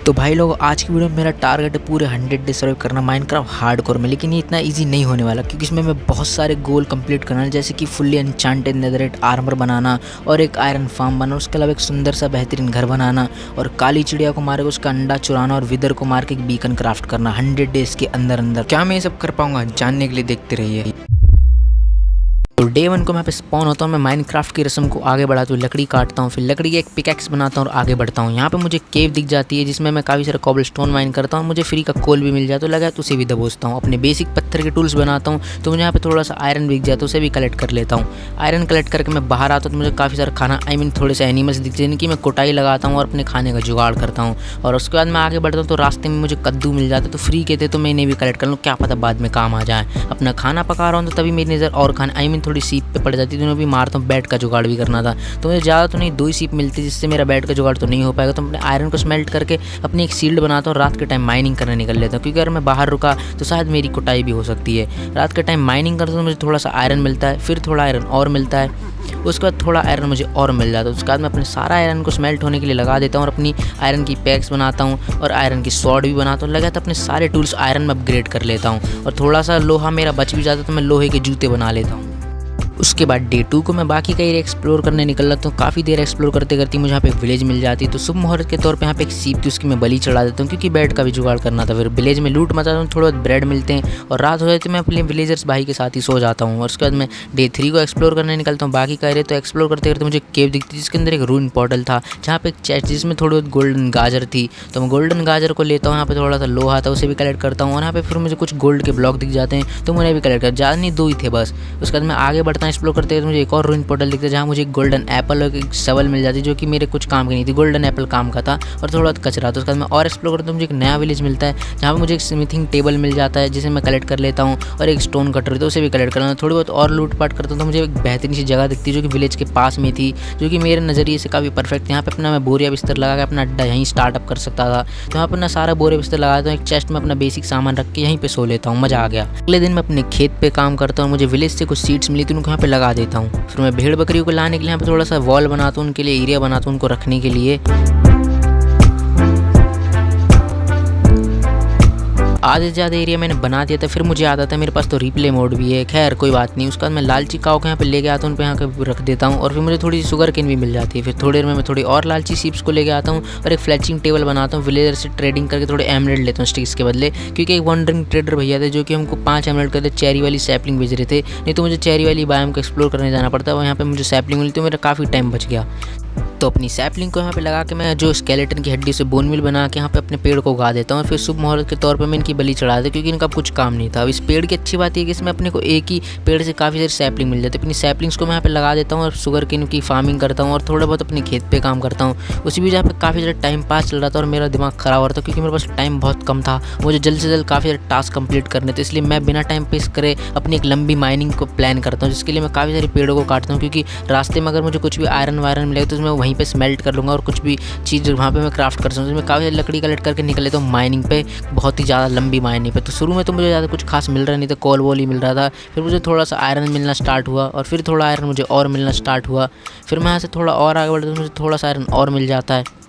तो भाई लोग, आज की वीडियो में मेरा टारगेट है पूरे 100 डे सर्वाइव करना माइनक्राफ्ट हार्डकोर में। लेकिन ये इतना इजी नहीं होने वाला, क्योंकि इसमें मैं बहुत सारे गोल कंप्लीट करना है, जैसे कि फुल्ली एन्चांटेड नेदरराइट आर्मर बनाना और एक आयरन फार्म बनाना, उसके अलावा एक सुंदर सा बेहतरीन घर बनाना और काली चिड़िया को मार के उसका अंडा चुराना और विदर को मार के एक बीकन क्राफ्ट करना 100 डेज के अंदर अंदर। क्या मैं ये सब कर पाऊंगा? जानने के लिए देखते रहिए। तो डे 1 को मैं पे स्पॉन होता हूँ। मैं माइनक्राफ्ट की रस्म को आगे बढ़ाता हूँ, लकड़ी काटता हूँ, फिर लकड़ी की एक पिकैक्स बनाता हूँ और आगे बढ़ता हूँ। यहाँ पे मुझे केव दिख जाती है, जिसमें मैं काफ़ी सारा कॉबलस्टोन माइन करता हूँ। मुझे फ्री का कोल भी मिल जाता है, लगा तो उसे भी दबोचता हूँ। अपने बेसिक पत्थर के टूल्स बनाता हूँ, तो मुझे यहाँ पे थोड़ा सा आयरन दिख जाता है, उसे भी कलेक्ट कर लेता हूँ। आयरन कलेक्ट करके मैं बाहर आता हूँ, तो मुझे काफ़ी सारा खाना थोड़े से एनिमल्स दिख जाते हैं कि मैं कोटाई लगाता हूँ और अपने खाने का जुगाड़ करता हूँ। और उसके बाद मैं आगे बढ़ता हूँ, तो रास्ते में मुझे कद्दू मिल जाता है, तो फ्री के थे तो मैं इन्हें भी कलेक्ट कर लूँ, क्या पता बाद में काम आ जाए। अपना खाना पका रहा हूँ, तो तभी मेरी नज़र और खाना थोड़ी सीप पे पड़ जाती है, तो भी मारता हूँ। बेड का जुगाड़ भी करना था, तो मुझे ज़्यादा तो नहीं 2 ही सीप मिलती, जिससे मेरा बेड का जुगाड़ तो नहीं हो पाएगा। तो अपने आयरन को स्मेल्ट करके अपनी एक शील्ड बनाता हूँ। रात के टाइम माइनिंग करने निकल लेता हूँ, क्योंकि अगर मैं बाहर रुका तो शायद मेरी कुटाई भी हो सकती है। रात के टाइम माइनिंग करता हूँ, तो मुझे थोड़ा सा आयरन मिलता है, फिर थोड़ा आयरन और मिलता है, उसके बाद थोड़ा आयरन मुझे और मिल जाता है। उसके बाद मैं अपने सारा आयरन को स्मेल्ट होने के लिए लगा देता हूँ और अपनी आयरन की पैक्स बनाता हूँ और आयरन की स्वॉर्ड भी बनाता हूँ। लगा तो अपने सारे टूल्स आयरन में अपग्रेड कर लेता हूँ और थोड़ा सा लोहा मेरा बच भी जाता है, तो मैं लोहे के जूते बना लेता हूँ। उसके बाद डे 2 को मैं बाकी का एरिया एक्सप्लोर करने निकल जाता हूँ। काफ़ी देर एक्सप्लोर करते करते मुझे यहाँ पे एक विलेज मिल जाती है, तो शुभ मुहूर्त के तौर पे यहाँ पे एक सीप थी, उसकी मैं बलि चढ़ा देता हूँ, क्योंकि बेड का भी जुगाड़ करना था। फिर विलेज में लूट मचाता हूँ, थोड़ा ब्रेड मिलते हैं और रात हो जाती है, मैं अपने विलेजर्स भाई के साथ ही सो जाता हूँ। और उसके बाद मैं डे 3 को एक्सप्लोर करने निकलता हूँ। बाकी का एरिया तो एक्सप्लोर करते करते मुझे केव दिखती है, जिसके अंदर एक रूइन पोर्टल था, जहाँ पे एक चेस्ट जिसमें थोड़ी बहुत गोल्डन गाजर थी, तो मैं गोल्डन गाजर को लेता हूँ। यहाँ पे थोड़ा सा लोहा था, उसे भी कलेक्ट करता हूँ और यहाँ पे फिर मुझे कुछ गोल्ड के ब्लॉक दिख जाते हैं, तो मैंने भी कलेक्ट कर, ज़्यादा नहीं 2 ही थे बस। उसके बाद मैं आगे बढ़ता हूँ एक्सप्लोर करते मुझे एक और रूइन पोर्टल दिखता है, जहाँ मुझे एक गोल्डन एप्पल और एक शवल मिल जाती है, जो कि मेरे कुछ काम की नहीं थी। गोल्डन एप्पल काम का था और थोड़ा कचरा। तो उसके बाद मैं और एक्सप्लोर करता हूँ, मुझे एक नया विलेज मिलता है, जहाँ पे मुझे एक स्मिथिंग टेबल मिल जाता है, जिसे मैं कलेक्ट कर लेता हूँ और एक स्टोन कटर तो उसे भी कलेक्ट कर लेता हूँ। थोड़ी बहुत और लूट पाट करता हूँ, तो मुझे एक बेहतरीन सी जगह दिखती है, जो कि विलेज के पास में थी, जो कि मेरे नज़रिए से काफ़ी परफेक्ट। यहाँ पे अपना मैं बोरिया बिस्तर लगा के अपना अड्डा यहीं स्टार्टअप कर सकता था, तो यहाँ पर अपना सारा बोरिया बिस्तर लगाता हूँ, एक चेस्ट में अपना बेसिक सामान रख के यहीं पे सो लेता हूँ। मज़ा आ गया। अगले दिन मैं अपने खेत पे काम करता हूँ, मुझे विलेज से कुछ सीड्स मिली थी, उनको यहाँ पे लगा देता हूँ। फिर मैं भेड़ बकरियों को लाने के लिए यहाँ पे थोड़ा सा वॉल बनाता हूँ, उनके लिए एरिया बनाता हूँ उनको रखने के लिए। आधे से ज़्यादा एरिया मैंने बना दिया था। फिर मुझे आता था मेरे पास तो रिप्ले मोड भी है, खैर कोई बात नहीं। उसके बाद मैं लालची काऊ को यहाँ पे लेके आता हूँ, उन पे यहाँ पे रख देता हूँ और फिर मुझे थोड़ी सी शुगर केन भी मिल जाती है। फिर थोड़ी देर में मैं थोड़ी और लालची सीप्स को लेके आता हूँ और एक फ्लैचिंग टेबल बनाता हूँ। विलेजर से ट्रेडिंग करके थोड़े एमरेल्ड लेता हूँ स्टिक्स के बदले, क्योंकि एक वंडरिंग ट्रेडर भैया थे, जो कि हमको 5 एमरेल्ड करते चेरी वाली सैपलिंग भेज रहे थे। नहीं तो मुझे चेरी वाली बायोम को एक्सप्लोर करने जाना पड़ता, और यहाँ पे मुझे सैपलिंग मिली, तो मेरा काफ़ी टाइम बच गया। तो अपनी सैपलिंग को यहाँ पे लगा के मैं जो स्केलेटन की हड्डी से बोन मिल बना के यहाँ पे अपने पेड़ को उगा देता हूँ और फिर शुभ मुहूर्त के तौर पे मैं इनकी बलि चढ़ा देता हूँ, क्योंकि इनका कुछ काम नहीं था। अब इस पेड़ की अच्छी बात है कि इसमें अपने को एक ही पेड़ से काफ़ी सारी सैपलिंग मिल जाती है। अपनी सैपलिंग्स को मैं यहाँ पे लगा देता हूँ और शुगर केन की फार्मिंग करता हूँ और थोड़ा बहुत अपने खेत पे काम करता हूँ। उसी भी जहाँ पे काफ़ी सारा टाइम पास चल रहा था और मेरा दिमाग ख़राब हो रहा था, क्योंकि मेरे पास टाइम बहुत कम था, मुझे जल्द से जल्द काफ़ी सारे टास्क कंप्लीट करने थे। इसलिए मैं बिना टाइम वेस्ट करे अपनी एक लंबी माइनिंग को प्लान करता हूँ, जिसके लिए मैं काफ़ी सारे पेड़ों को काटता हूँ, क्योंकि रास्ते में अगर मुझे कुछ भी आयरन वायरन मिलेगा तो मैं वहीं पर स्मेल्ट कर लूँगा और कुछ भी चीज़ वहाँ पे मैं क्राफ्ट कर सकता हूँ। मैं काफ़ी लकड़ी कलेक्ट करके निकल लेता हूँ माइनिंग पे, बहुत ही ज़्यादा लंबी माइनिंग पे। तो शुरू में तो मुझे ज़्यादा कुछ खास मिल रहा नहीं था, कॉल वॉल ही मिल रहा था। फिर मुझे थोड़ा सा आयरन मिलना स्टार्ट हुआ और फिर थोड़ा आयरन मुझे और मिलना स्टार्ट हुआ। फिर मैं यहाँ से थोड़ा और आगे बढ़ता हूँ, मुझे थोड़ा सा आयरन और मिल जाता है।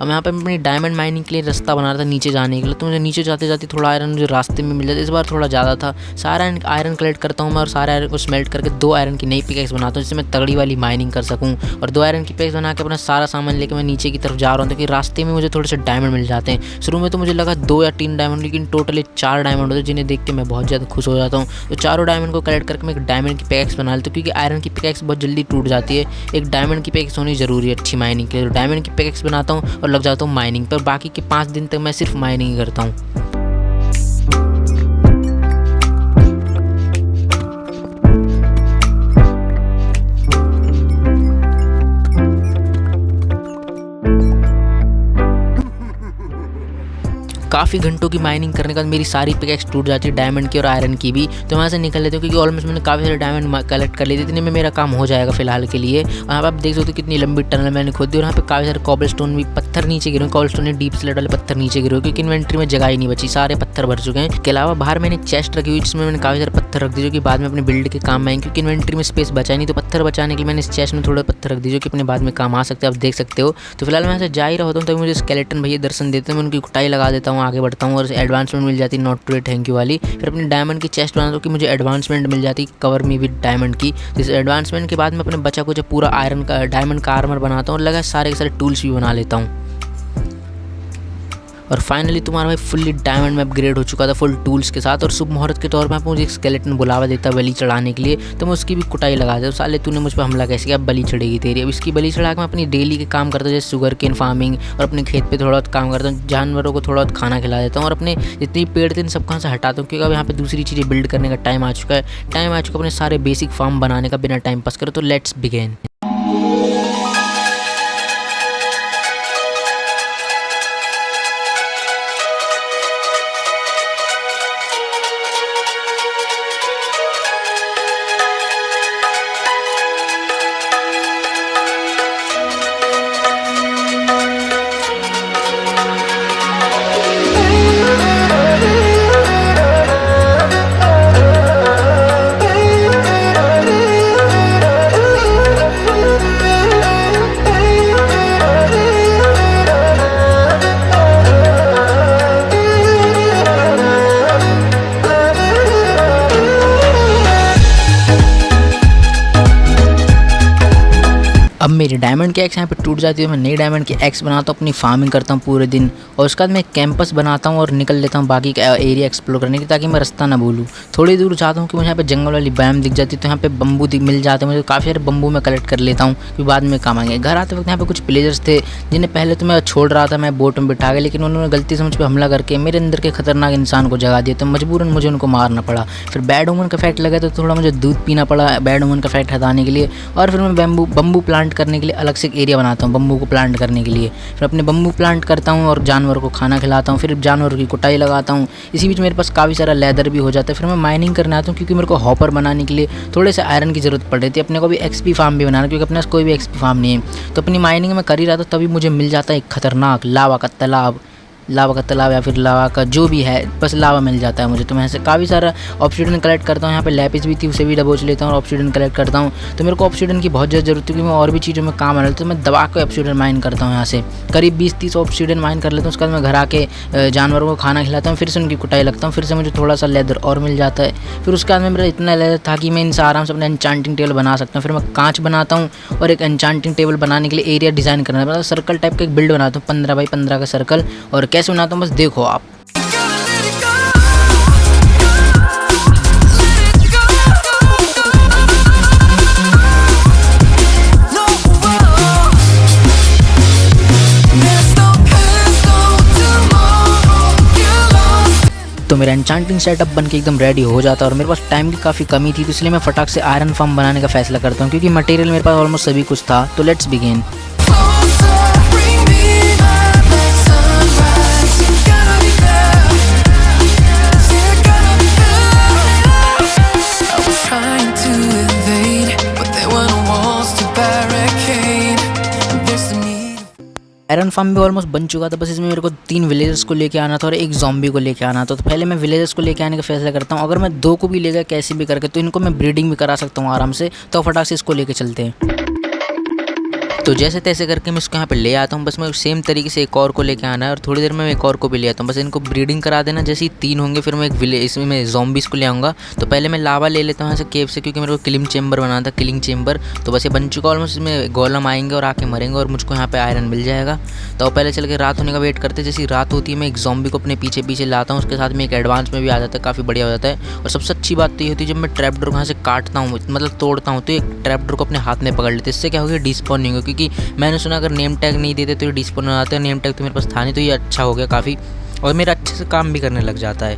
अब यहाँ पे अपनी डायमंड माइनिंग के लिए रास्ता बना रहा था नीचे जाने के लिए, तो मुझे नीचे जाते जाते थोड़ा आयरन मुझे रास्ते में मिल जाता है। इस बार थोड़ा ज़्यादा था। सारा आयरन कलेक्ट करता हूँ मैं और सारे आयरन को स्मेल्ट करके 2 आयरन की नई पिकैक्स बनाता हूँ, जिससे मैं तगड़ी वाली माइनिंग कर सकूँ। और 2 आयरन की पिकैक्स बना के अपना सारा सामान लेकर मैं नीचे की तरफ जा रहा हूँ, ताकि रास्ते में मुझे थोड़े से डायमंड मिल जाते हैं। शुरू में तो मुझे लगा 2 या 3 डायमंड, लेकिन टोटली 4 डायमंड होते हैं, जिन्हें देख के मैं बहुत ज़्यादा खुश हो जाता हूँ। तो चारों डायमंड को कलेक्ट करके मैं एक डायमंड की पिकैक्स बना लेता हूँ, क्योंकि आयरन की पिकैक्स बहुत जल्दी टूट जाती है। एक डायमंड की पिकैक्स होनी ज़रूरी है अच्छी माइनिंग के लिए। तो डायमंड की पिकैक्स बनाता हूँ और लग जाता हूँ माइनिंग पर। बाकी के 5 दिन तक मैं सिर्फ माइनिंग करता हूँ। काफ़ी घंटों की माइनिंग करने के बाद मेरी सारी पिकैक्स टूट जाती है, डायमंड की और आयरन की भी। तो वहाँ से निकल लेते हो क्योंकि ऑलमोस्ट मैंने काफ़ी सारे डायमंड कलेक्ट कर लिए थे, इतने में मेरा काम हो जाएगा फिलहाल के लिए। और यहाँ पर आप देख सकते हो कितनी लंबी टनल मैंने खोद दी और यहाँ पे काफ़ी सारे कॉबलस्टोन भी पत्थर नीचे गिरे, कॉबलस्टोन डीप स्लेट वाले पत्थर नीचे गिरे क्योंकि इन्वेंट्री में जगह ही नहीं बची, सारे पत्थर भर चुके हैं। इसके अलावा बाहर मैंने चेस्ट रखी हुई जिसमें मैंने काफ़ी सारे पत्थर रख दिए जो कि बाद में अपने बिल्ड के काम में आएंगे, क्योंकि इन्वेंट्री में स्पेस बचा ही नहीं। तो पत्थर बचाने के लिए मैंने इस चेस्ट में थोड़े पत्थर रख दिए जो कि अपने बाद में काम आ सकते हैं, आप देख सकते हो। तो फिलहाल मैं यहाँ से जा ही रहा होता हूँ, तभी मुझे स्केलेटन भैया दर्शन देते हैं, मैं उनकी कुटाई लगा देता हूँ, आगे बढ़ता हूँ और एडवांसमेंट मिल जाती है नॉट टू थैंक यू वाली। फिर अपनी डायमंड की चेस्ट बनाता हूँ कि मुझे एडवांसमेंट मिल जाती कवर मी विद डायमंड की। इस एडवांसमेंट के बाद मैं अपने बचा को जो पूरा आयरन का डायमंड का आर्मर बनाता हूँ और लगा सारे के सारे टूल्स भी बना लेता हूँ। और फाइनली तुम्हारा भाई फुल्ली डायमंड में अपग्रेड हो चुका था फुल टूल्स के साथ। और शुभ मुहूर्त के तौर पर मुझे एक स्केलेटन बुलावा देता बलि चढ़ाने के लिए, तो मैं उसकी भी कुटाई लगा देता हूँ। साले तूने मुझ पर हमला कैसे किया, अब बलि चढ़ेगी तेरी। अब इसकी बलि चढ़ा के मैं अपनी डेली के काम करता हूँ, जैसे शुगर केन फार्मिंग और अपने खेत पे थोड़ा बहुत काम करता हूँ, जानवरों को थोड़ा बहुत खाना खिला देता हूँ और अपने जितने पेड़ थे इन सब कहाँ से हटाता हूँ, क्योंकि अब यहाँ पे दूसरी चीज़ें बिल्ड करने का टाइम आ चुका है, अपने सारे बेसिक फार्म बनाने का बिना टाइम पास करो। तो लेट्स बिगिन। अब मेरी डायमंड की एक्स यहाँ पे टूट जाती है, मैं नई डायमंड की एक्स बनाता हूँ, अपनी फार्मिंग करता हूँ पूरे दिन और उसके बाद मैं कैंपस बनाता हूँ और निकल लेता हूँ बाकी का एरिया एक्सप्लोर करने की, ताकि मैं रास्ता ना भूलूँ। थोड़ी दूर जाता हूँ कि मुझे यहाँ पे जंगल वाली बैम दिख जाती है, तो यहाँ पे बम्बू मिल जाते हैं मुझे, काफ़ी सारे बम्बू मैं कलेक्ट कर लेता हूँ कि बाद में काम आएंगे। घर आते वक्त यहाँ पे कुछ प्लेयर्स थे जिन्हें पहले तो मैं छोड़ रहा था, मैं बोट में बिठा के, लेकिन उन्होंने गलती से मुझ पर हमला करके मेरे अंदर के खतरनाक इंसान को जगा दिया, तो मजबूरन मुझे उनको मारना पड़ा। फिर बैड वुमन का फैक्ट लगा तो थोड़ा मुझे दूध पीना पड़ा बैड वुमन का फैक्ट हटाने के लिए, और फिर मैं बम्बू प्लांट करने के लिए अलग से एरिया बनाता हूँ बम्बू को प्लांट करने के लिए। फिर अपने बम्बू प्लांट करता हूँ और जानवरों को खाना खिलाता हूँ, फिर जानवरों की कुटाई लगाता हूँ। इसी बीच मेरे पास काफ़ी सारा लेदर भी हो जाता है। फिर मैं माइनिंग करने आता हूँ क्योंकि मेरे को हॉपर बनाने के लिए थोड़े से आयरन की ज़रूरत पड़ रही थी, अपने को भी एक्सपी फार्म भी बनाना, क्योंकि अपने पास कोई भी एक्सपी फार्म नहीं है। तो अपनी माइनिंग में कर ही रहा था, तभी मुझे मिल जाता है एक खतरनाक लावा का तालाब या फिर लावा का जो भी है, बस लावा मिल जाता है मुझे। तो मैं ऐसे काफ़ी सारा ऑब्सीडियन कलेक्ट करता हूँ, यहाँ पे लैपिस भी थी उसे भी दबोच लेता हूँ और ऑब्सीडियन कलेक्ट करता हूँ। तो मेरे को ऑब्सीडियन की बहुत ज़्यादा जरूरत है क्योंकि मैं और भी चीज़ों में काम आ रहा था, तो मैं दबा के ऑब्सीडियन माइन करता हूँ। यहाँ से करीब 20-30 ऑब्सीडियन माइन कर लेता हूँ। उसके बाद मैं घर आके जानवरों को खाना खिलाता हूँ, फिर से उनकी कुटाई लगता हूँ, फिर से मुझे थोड़ा सा लेदर और मिल जाता है। फिर उसके बाद में मेरा इतना लेदर था कि मैं इनसे आराम से अपना एन्चांटिंग टेबल बना सकता हूँ। फिर मैं कांच बनाता हूँ और एक एन्चांटिंग टेबल बनाने के लिए एरिया डिज़ाइन करना है, सर्कल टाइप का एक बिल्ड बनाता हूँ 15x15 का सर्कल। और कैसे बनाता हूँ बस देखो आप। तो मेरा एन्चांटिंग सेटअप बन के एकदम रेडी हो जाता है और मेरे पास टाइम की काफ़ी कमी थी, तो इसलिए मैं फटाक से आयरन फार्म बनाने का फैसला करता हूँ क्योंकि मटेरियल मेरे पास ऑलमोस्ट सभी कुछ था। तो लेट्स बिगिन। आयरन फार्म भी ऑलमोस्ट बन चुका था, बस इसमें मेरे को 3 विलेजर्स को लेके आना था और एक ज़ॉम्बी को लेके आना था। तो पहले मैं विलेजर्स को लेके आने का फैसला करता हूँ। अगर मैं 2 को भी ले गया कैसे भी करके, तो इनको मैं ब्रीडिंग भी करा सकता हूँ आराम से। तो फटाक से इसको लेके चलते हैं। तो जैसे तैसे करके मैं इसको यहाँ पे ले आता हूँ। बस मैं सेम तरीके से एक और को लेके आना है और थोड़ी देर में एक और को भी ले आता हूँ। बस इनको ब्रीडिंग करा देना, जैसे ही 3 होंगे फिर मैं इसमें मैं ज़ॉम्बीज़ को ले आऊँगा। तो पहले मैं लावा ले लेता हूँ यहाँ से केव से, क्योंकि मेरे को किलिंग चेम्बर बनाना था, किलिंग चेम्बर। तो बस ये बन चुका ऑलमोस्ट। इसमें गोलम आएंगे और आके मरेंगे और मुझको यहाँ पे आयरन मिल जाएगा। तो पहले चल के रात होने का वेट करते, जैसे रात होती है मैं एक ज़ॉम्बी को अपने पीछे पीछे लाता हूँ। उसके साथ में एक एडवांस में भी आ जाता है, काफ़ी बढ़िया हो जाता है। और सबसे अच्छी बात तो ये होती है जब मैं ट्रैप डोर यहाँ से काटता हूँ, मतलब तोड़ता हूँ, तो एक ट्रैप डोर को अपने हाथ में पकड़ लेते। इससे क्या होगा, डिस्पॉन नहीं होगा, क्योंकि मैंने सुना अगर नेम टैग नहीं देते तो ये डिस्पॉन हो जाते हैं। नेम टैग तो मेरे पास था नहीं, तो ये अच्छा हो गया काफ़ी, और मेरा अच्छे से काम भी करने लग जाता है।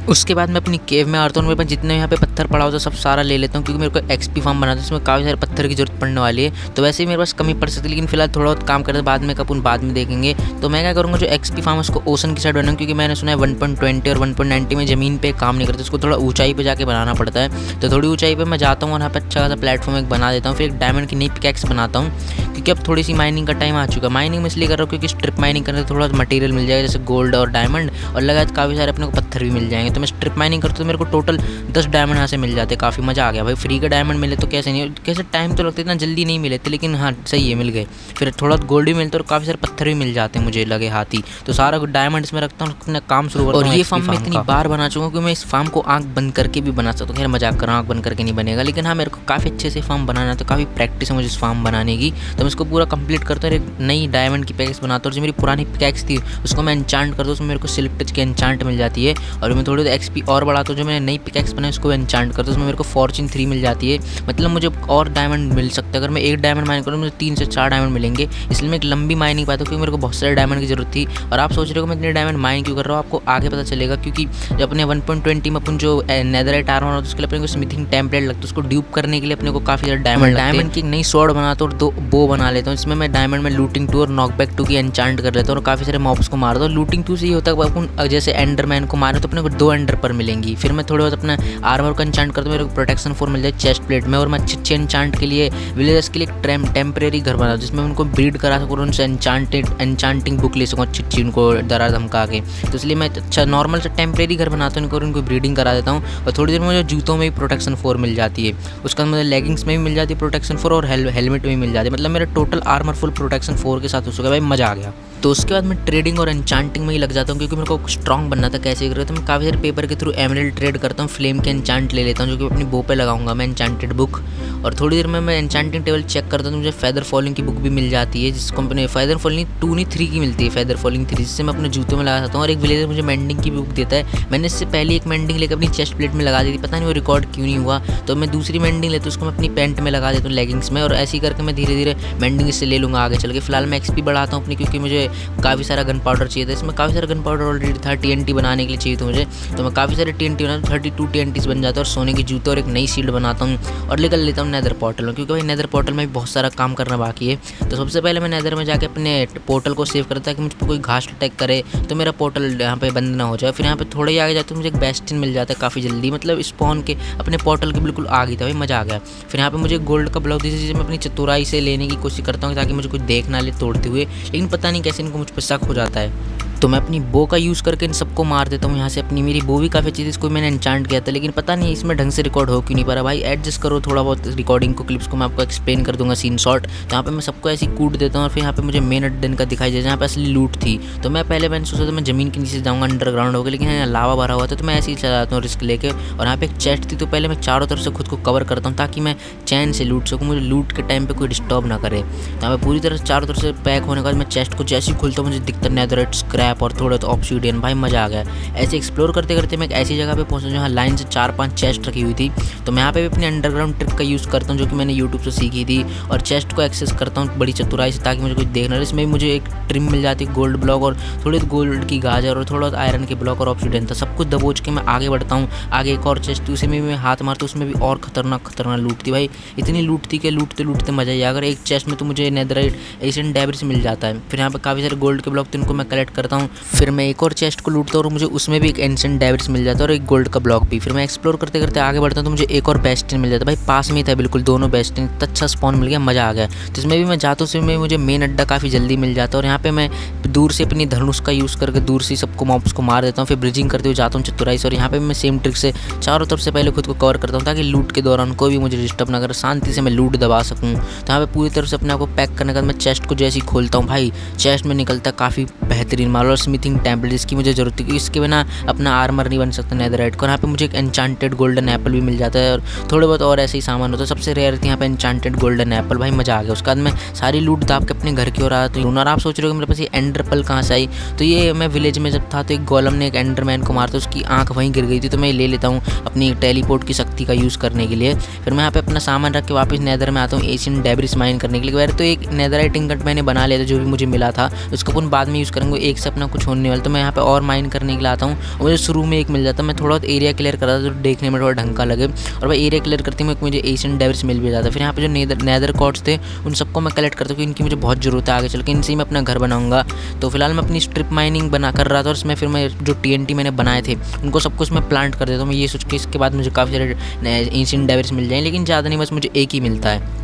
उसके बाद मैं अपनी केव में आता हूँ। मेरे पास जितने यहाँ पे पत्थर पड़ा होता है सब सारा ले लेता हूँ, क्योंकि मेरे को एक्सपी फार्म बनाता है, इसमें काफ़ी सारे पत्थर की जरूरत पड़ने वाली है। तो वैसे ही मेरे पास कमी पड़ सकती है, लेकिन फिलहाल थोड़ा बहुत काम करते बाद में अपन बाद में देखेंगे। तो मैं क्या करूँगा, जो एक्सपी फार्म है उसको ओशन की साइड बनाऊँ, क्योंकि मैंने सुना है 1.20 और 1.90 में ज़मीन पे काम नहीं करता, उसको थोड़ा ऊंचाई पे जाके बनाना पड़ता है। तो थोड़ी ऊंचाई पे मैं जाता हूँ और यहाँ पे अच्छा खासा प्लेटफॉर्म एक बना देता हूँ। फिर एक डायमंड की नई पिकैक्स बनाता हूँ, क्योंकि अब थोड़ी सी माइनिंग का टाइम आ चुका है। माइनिंग में इसलिए कर रहा हूँ क्योंकि स्ट्रिप माइनिंग करने से थोड़ा मटेरियल मिल जाएगा, जैसे गोल्ड और डायमंड, और लगातार काफ़ी सारे अपने को पत्थर भी मिल जाएंगे। तो मैं स्ट्रिप माइनिंग करता हूँ, मेरे को टोटल 10 डायमंड यहाँ से मिल जाते, काफ़ी मज़ा आ गया भाई। फ्री का डायमंड मिले तो कैसे नहीं, कैसे टाइम तो लगता इतना जल्दी नहीं मिले थे, लेकिन हाँ सही है मिल गए। फिर थोड़ा गोल्ड भी मिलता है और काफ़ी सारे पत्थर भी मिल जाते हैं मुझे लगे हाथी। तो सारा डायमंड इसमें रखता हूँ, अपना काम शुरू करता हूँ। और ये फार्म मैं इतनी बार बना चुका हूँ कि मैं इस फार्म को आँख बंद करके भी बना सकता हूँ। खैर मजाक कर रहा हूँ, आँख बंद करके नहीं बनेगा, लेकिन हाँ मेरे को काफ़ी अच्छे से फार्म बनाना है, तो काफ़ी प्रैक्टिस है मुझे इस फार्म बनाने की। तो मैं इसको पूरा कंप्लीट करता हूँ, एक नई डायमंड की पिकैक्स बनाता हूँ। जो मेरी पुरानी पिकैक्स थी उसको मैं एन्चांट करता हूँ, उसमें मेरे को सिल्क टच की एन्चांट मिल जाती है। और मैं थोड़ी एक्सपी और बढ़ाता हूँ, जो मैंने नई पिकैक्स बनाई उसको एन्चांट करता हूँ, उसमें मेरे को फॉर्चून 3 मिल जाती है। मतलब मुझे और डायमंड मिल सकता है, अगर मैं एक डायमंड माइन करूँ मुझे 3 से 4 डायमंड मिलेंगे। इसलिए मैं एक लंबी माइनिंग पाता हूँ, क्योंकि मेरे को बहुत सारे डायमंड की जरूरत थी। और आप सोच रहे हो मैं इतने डायमंड माइन क्यों कर रहा हूँ, आपको आगे पता चलेगा। क्योंकि जब अपने 1.20 में अपन जो नेदरराइट आर्मर होता है उसके लिए अपने को स्मिथिंग टेम्पलेट लगता है, उसको ड्यूप करने के लिए अपने को काफ़ी ज़्यादा डायमंड की एक नई स्वॉर्ड बनाता हूँ और 2 बो बना लेता हूँ। इसमें मैं डायमंड में लूटिंग 2 और नॉकबैक 2 की एन्चांट कर लेता हूँ और काफ़ी सारे मॉब्स को मारता हूँ। लूटिंग 2 से ये होता है अपन जैसे एंडरमैन को मारे तो अपने को 2 एंडर पर मिलेंगी। फिर मैं थोड़े बहुत अपना आर्मर का एन्चांट करता हूँ, मेरे को प्रोटेक्शन 4 मिल जाए चेस्ट प्लेट में। और मैं अच्छे एन्चांट के लिए विलेजर्स के लिए एक टेम्परेरी घर बनाता हूँ, जिसमें उनको ब्रीड करा सकूँ, उनसे एन्चांटिंग बुक ले सकूँ अच्छी उनको डरा धमका के। तो इसलिए मैं अच्छा नॉर्मल से टेम्परेरी घर बनाता हूँ, उनको ब्रीडिंग करा देता हूँ। और थोड़ी देर में मुझे जूतों में भी प्रोटेक्शन 4 मिल जाती है, उसके बाद मुझे लेगिंग्स में भी मिल जाती है प्रोटेक्शन 4 और हेलमेट में भी मिल जाती है। मतलब मेरा टोटल आर्मर फुल प्रोटेक्शन 4 के साथ हो चुका है भाई, मज़ा आ गया। तो उसके बाद मैं ट्रेडिंग और एन्चांटिंग में ही लग जाता हूँ, क्योंकि मेरे को स्ट्रॉन्ग बनना था कैसे कर रहा। तो मैं काफ़ी सारे पेपर के थ्रू एमरल्ड ट्रेड करता हूँ, फ्लेम के एन्चांट ले लेता हूँ, जो कि अपनी बो पे लगाऊंगा मैं एन्चांटेड बुक। और थोड़ी देर में मैं एन्चांटिंग टेबल चेक करता हूँ, मुझे फेदर फॉलिंग की बुक भी मिल जाती है, जिसको अपने फेदर फॉलिंग 2 नहीं 3 की मिलती है, फेदर फॉलिंग 3, जिससे मैं अपने जूतों में लगा सकता हूँ। और एक विलेजर मुझे मेंडिंग की बुक देता है, मैंने इससे पहले एक मेंडिंग लेकर अपनी चेस्ट प्लेट में लगा दी थी, पता नहीं वो रिकॉर्ड क्यों नहीं हुआ। तो मैं दूसरी मेंडिंग लेता हूँ, उसको मैं अपनी पैंट में लगा देता हूँ, लेगिंग्स में। और ऐसे ही करके मैं धीरे धीरे मेंडिंग इससे ले लूँगा आगे चल के। फिलहाल मैं एक्सपी बढ़ाता हूँ अपनी, क्योंकि मुझे काफ़ी सारा गन पाउडर चाहिए था। इसमें काफ़ी सारा गन पाउडर ऑलरेडी था, TNT बनाने के लिए चाहिए था मुझे। तो मैं काफ़ी सारे TNT बनाता हूँ, 32 TNTs बन जाता है। और सोने के जूते और एक नई शील्ड बनाता हूँ और निकल लेता हूँ नेदर पोर्टल में, क्योंकि भाई नेदर पोर्टल में भी बहुत सारा काम करना बाकी है। तो सबसे पहले मैं नेदर में जाके अपने पोर्टल को सेव करता है कि मुझ पर कोई घास अटैक करे तो मेरा पोर्टल यहाँ पे बंद ना हो जाए। फिर यहाँ पे थोड़े ही आगे जाते तो मुझे एक बेस्टिन मिल जाता है काफ़ी जल्दी, मतलब स्पॉन के अपने पोर्टल के बिल्कुल आगे था भाई, मज़ा आ गया। फिर यहाँ पे मुझे गोल्ड का ब्लॉक दी, जिसे मैं अपनी चतुराई से लेने की कोशिश करता हूँ ताकि मुझे कोई देख ना ले तोड़ते हुए, लेकिन पता नहीं कैसे इनको मुझ पर शक हो जाता है। तो मैं अपनी बो का यूज़ करके इन सबको मार देता हूँ यहाँ से। अपनी मेरी बो भी काफ़ी अच्छी थी, इसको मैंने एन्चांट किया था, लेकिन पता नहीं इसमें ढंग से रिकॉर्ड हो क्यों नहीं पा रहा भाई। एडजस्ट करो थोड़ा बहुत रिकॉर्डिंग को, क्लिप्स को मैं आपको एक्सप्लेन कर दूंगा सीन शॉट। यहाँ पे मैं सबको ऐसी कूट देता हूँ और फिर यहाँ पे मुझे मेन अड्डन का दिखाई दे जहाँ पे असली लूट थी। तो मैं पहले सोचा था मैं ज़मीन के नीचे जाऊँगा अंडरग्राउंड होकर, लेकिन यहाँ लावा भरा हुआ था, तो मैं ऐसे ही चला जाता हूँ रिस्क लेके। और यहाँ पे एक चेस्ट थी, तो पहले मैं चारों तरफ से खुद को कवर करता हूँ ताकि मैं चैन से लूट सकूँ, मुझे लूट के टाइम पर कोई डिस्टर्ब ना करे। तो यहाँ पे पूरी तरह से चारों तरफ से पैक होने के बाद मैं चेस्ट को जैसे ही खुलता हूँ मुझे दिखता नेदरराइट स्क्रैप और थोड़ा तो ऑब्सीडियन, भाई मज़ा आ गया। ऐसे एक्सप्लोर करते करते मैं एक ऐसी जगह पे पहुंचा जहाँ लाइन से 4-5 चेस्ट रखी हुई थी। तो मैं यहाँ पे भी अपने अंडरग्राउंड ट्रिक का यूज़ करता हूँ, जो कि मैंने यूट्यूब से सीखी थी। और चेस्ट को एक्सेस करता हूँ बड़ी चतुराई से ताकि मुझे कुछ देखना रहे। इसमें भी मुझे एक ट्रिम मिल जाती है, गोल्ड ब्लॉक और थोड़ी गोल्ड की गाजर और थोड़ा आयरन के ब्लॉक और ऑब्सीडियन था। सब कुछ दबोच के मैं आगे बढ़ता हूँ। आगे एक और चेस्ट थी, उसे में मैं हाथ मारता हूँ, उसमें भी और खतरनाक लूट थी भाई। इतनी लूट थी कि लूटते लूटते मजा ही। अगर एक चेस्ट में तो मुझे नेदरराइट एशियन डेब्रिस मिल जाता है। फिर यहाँ पे काफ़ी सारे गोल्ड के ब्लॉक थे, उनको मैं कलेक्ट करता हूँ। फिर मैं एक और चेस्ट को लूटता हूँ और मुझे उसमें भी एक एंशिएंट डेब्रिस मिल जाता है और एक गोल्ड का ब्लॉक भी। फिर मैं एक्सप्लोर करते करते आगे बढ़ता हूँ तो मुझे एक और बेस्टिन मिल जाता है भाई, पास में ही था बिल्कुल दोनों बेस्टिन। अच्छा स्पॉन मिल गया, मज़ा आ गया। तो इसमें भी मैं जाता हूँ, उसमें मुझे मेन अड्डा काफ़ी जल्दी मिल जाता है। और यहाँ पे मैं दूर से अपनी धनुष का यूज़ करके दूर से सबको मॉब्स को मार देता हूँ। फिर ब्रिजिंग करते हुए जाता हूँ चतुराई से। और यहाँ पे मैं सेम ट्रिक से चारों तरफ से पहले खुद को कवर करता हूँ ताकि लूट के दौरान कोई भी मुझे डिस्टर्ब ना करे, शांति से मैं लूट दबा सकूँ। तो यहाँ पे पूरी तरफ से अपने आप को पैक करने के बाद मैं चेस्ट को जैसे ही खोलता हूँ भाई, चेस्ट में निकलता काफ़ी बेहतरीन माल और स्मिथिंग टेम्पल, जिसकी मुझे ज़रूरत है, इसके बिना अपना आर्मर नहीं बन सकता नेदरराइट को। यहाँ पे मुझे एक एन्चांटेड गोल्डन एप्पल भी मिल जाता है और थोड़े बहुत और ऐसे ही सामान होता है। सबसे रेयर थी यहाँ पे एन्चांटेड गोल्डन एप्पल, भाई मज़ा आ गया। उसके बाद मैं सारी लूट दाब के अपने घर की ओर आता हूँ। और आप सोच रहे हो कि मेरे पास ये एंडर पर्ल कहाँ से आई, तो ये मैं विलेज में जब था तो एक गोलम ने एक एंडरमैन को मारता, उसकी आँख वहीं गिर गई थी, तो मैं ले लेता हूँ अपनी टेलीपोर्ट की शक्ति का यूज़ करने के लिए। फिर मैं यहाँ पे अपना सामान रख के वापस नेदर में आता हूँ एशियन डेब्रिस माइन करने के लिए। वैसे तो एक नेदरराइट इंगट मैंने बना लिया था जो भी मुझे मिला था, उसको अपन बाद में यूज़ करेंगे। एक से अपना कुछ होने वाला। तो मैं यहाँ पे और माइन करने के लिए आता हूँ, मुझे शुरू में एक मिल जाता है। मैं थोड़ा बहुत एरिया क्लियर कर रहा था तो देखने में थोड़ा ढंग का लगे, और वह एरिया क्लियर करते हुए मुझे एशियन डेविल्स मिल भी जाता है। फिर यहाँ पे जो नेदर कॉर्ड्स थे उन सबको मैं कलेक्ट करता हूँ, क्योंकि इनकी मुझे बहुत ज़रूरत है आगे चल के, इनसे ही मैं अपना घर बनाऊँगा। तो फिलहाल मैं अपनी स्ट्रिप माइनिंग बना कर रहा था, और इसमें फिर मैं जो TNT मैंने बनाए थे उनको सब कुछ मैं प्लांट कर देता हूँ। मैं ये सोच के इसके बाद मुझे काफ़ी सारे एशियन डेविल्स मिल जाएँ, लेकिन ज़्यादा नहीं, बस मुझे एक ही मिलता है।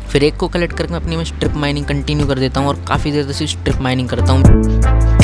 फिर एक को कलेक्ट करके मैं अपनी स्ट्रिप माइनिंग कंटिन्यू कर देता हूँ, और काफ़ी देर से स्ट्रिप माइनिंग करता हूँ।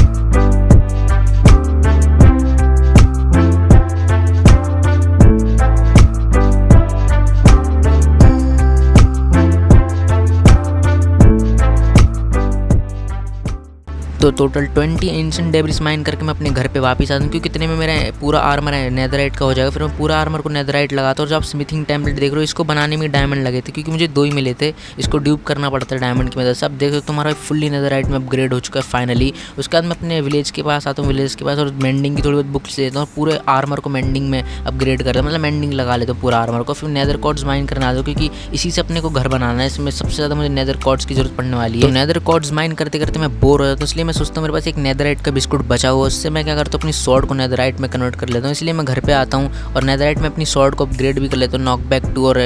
तो टोटल 20 एंशिएंट डेब्रिस माइन करके मैं अपने घर पे वापस आता हूँ, क्योंकि इतने में मेरा पूरा आर्मर है नेदरराइट का हो जाएगा। फिर मैं पूरा आर्मर को नेदरराइट लगाता हूँ। और जो आप स्मिथिंग टेम्पलेट देख रहे हो, इसको बनाने में डायमंड लगे थे, क्योंकि मुझे 2 ही मिले थे, इसको ड्यूप करना पड़ता है डायमंड की मदद से। अब देखो तुम्हारा फुल्ली नेदरराइट में अपग्रेड हो चुका है फाइनली। उसके बाद मैं अपने विलेज के पास आता हूँ, विलेज के पास, और मेंडिंग की थोड़ी बहुत बुक्स लेता हूँ, और पूरे आर्मर को मेंडिंग में अपग्रेड करता हूँ, मतलब मेंडिंग लगा लेता हूँ पूरा आर्मर को। फिर नेदर कॉर्ड्स माइन करना आता हूँ, क्योंकि इसी से अपने को घर बनाना है। इसमें सबसे ज़्यादा मुझे नेदर कॉर्ड्स की जरूरत पड़ने वाली है। तो नेदर कॉर्ड्स माइन करते करते मैं बोर हो जाता हूँ, इसलिए मैं सोचता हूँ मेरे पास एक नेदरराइट का बिस्कुट बचा हुआ, उससे मैं क्या करता हूँ, अपनी स्वॉर्ड को नेदरराइट में कन्वर्ट कर लेता हूँ। इसलिए मैं घर पे आता हूँ और नेदरराइट में अपनी स्वॉर्ड को अपग्रेड भी कर लेता हूँ, नॉकबैक 2 और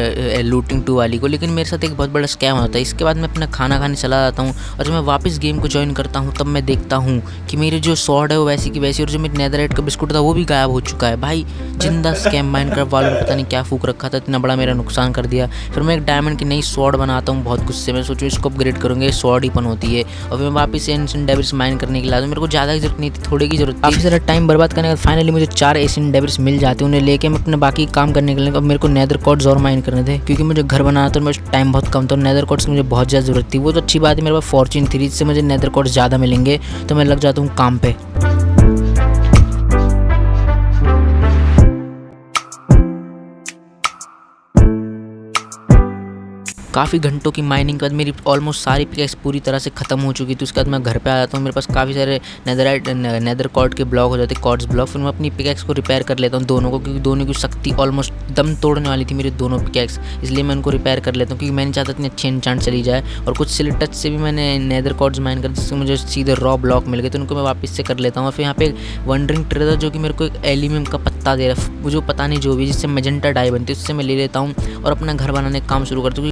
लूटिंग 2 वाली को। लेकिन मेरे साथ एक बहुत बड़ा स्कैम होता है। इसके बाद मैं अपना खाना खाने चला जाता हूँ, और जब मैं वापस गेम को ज्वाइन करता हूँ तब मैं देखता हूँ कि मेरी जो स्वॉर्ड है वो वैसी की वैसी, और जो मेरी नेदरराइट का बिस्कुट था वो भी गायब हो चुका है। भाई जिंदा स्कैम माइनक्राफ्ट वालों ने पता नहीं क्या फूक रखा था, इतना बड़ा मेरा नुकसान कर दिया। फिर मैं एक डायमंड की नई स्वॉर्ड बनाता हूँ बहुत गुस्से में, सोचूँ इसको अपग्रेड करूँगा, स्वॉर्ड ही पन होती है। और फिर मैं वापस एंशिएंट डेविल्स माइन करने के लिए आता हूँ। मेरे को ज़्यादा की जरूरत नहीं थी, थोड़ी की जरूरत थी। काफ़ी सारा टाइम बर्बाद करने के बाद फाइनली मुझे 4 एशियन डेविल्स मिल जाते हैं। उन्हें लेके मैं अपने बाकी काम करने के लिए, अब मेरे को नेदर कॉर्ड्स और माइन करने थे, क्योंकि मुझे घर बनाना था, मेरे टाइम बहुत कम था। नेदर कॉर्ड्स की मुझे बहुत ज़्यादा जरूरत थी। वो तो अच्छी बात है, मेरे पास फॉर्च्यून 3 से मुझे नेदर कॉर्ड्स ज़्यादा मिलेंगे, तो मैं लग जाता हूँ काम पे। काफ़ी घंटों की माइनिंग के बाद मेरी ऑलमोस्ट सारी पिकैक्स पूरी तरह से ख़त्म हो चुकी थी। उसके बाद मैं घर पे आ जाता हूँ, मेरे पास काफ़ी सारे नेदर कॉर्ड के ब्लॉक हो जाते, कॉर्ड्स ब्लॉक। फिर मैं अपनी पिकैक्स को रिपेयर कर लेता हूँ दोनों को, क्योंकि दोनों की शक्ति ऑलमोस्ट दम तोड़ने वाली थी मेरी दोनों पिकैक्स, इसलिए मैं उनको रिपेयर कर लेता हूँ, क्योंकि मैंने चाहता इतनी अच्छी एन्चांट चली जाए। और कुछ सिल्वर टच से भी मैंने नेदर कॉर्ड्स माइन कर, जिससे मुझे सीधे रॉ ब्लॉक मिल गए, तो उनको मैं वापस से कर लेता हूँ। और फिर यहाँ पे वंडरिंग ट्रेजर जो कि मेरे को एक एल्यूमिनियम का पत्ता दे रहा है, मुझे पता नहीं जो भी, जिससे मेजेंटा डाई बनती है, उससे मैं ले लेता हूँ और अपना घर बनाने का काम शुरू करता हूँ।